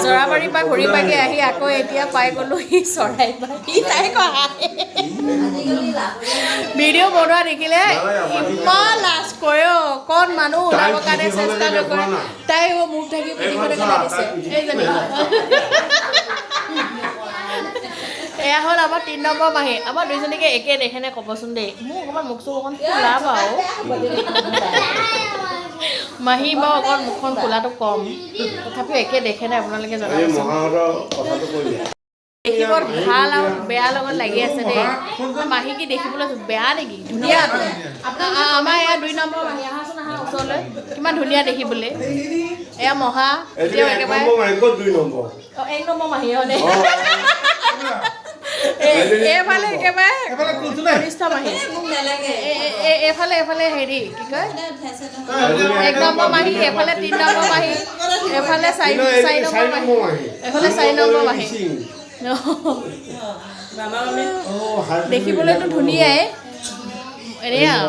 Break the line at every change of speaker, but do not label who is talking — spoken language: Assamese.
চৰাবাৰীৰ পৰা ঘূৰি পাকি আহি আকৌ এতিয়া পাই গ'লো সি চৰাইবাৰী তাই কয় ভিডিঅ' বনোৱা দেখিলে ইমান লাজ কৰে অকণ মানুহ ওলাবৰ কাৰণে চেষ্টা নকৰে তাই মোক থাকি পিঠিখনে পেলাই দিছে এইজনী এয়া হ'ল আমাৰ ৩ নম্বৰ মাহী আমাৰ দুইজনীকে একে দেখেনে ক'বচোন দেই মোক অকণমান মুখ চুখ অকণ খোলা বাৰু মাহী বাৰু অকণ মুখখন খোলাটো কম তথাপিও একে দেখেনে আপোনালোকে জনাবচোন দেখিব ভাল আৰু বেয়া লগত লাগি আছে দেই মাহী কি দেখিবলৈ বেয়া নেকি ধুনীয়া আমাৰ এয়া ২ নম্বৰ মাহী আহাচোন আহা ওচৰলৈ কিমান ধুনীয়া দেখিবলৈ এয়া মহা এতিয়াও একেবাৰে ১ নম্বৰ মাহী হয় এইফালে একেবাৰে কনিষ্ঠ মাহী এইফালে এইফালে হেৰি কি কয় ১ নম্বৰ মাহী এইফালে ৩ নম্বৰ মাহী এইফালে ৪ নম্বৰ মাহী এইফালে ৪ নম্বৰ মাহী দেখিবলৈতো ধুনীয়াই এনেই আৰু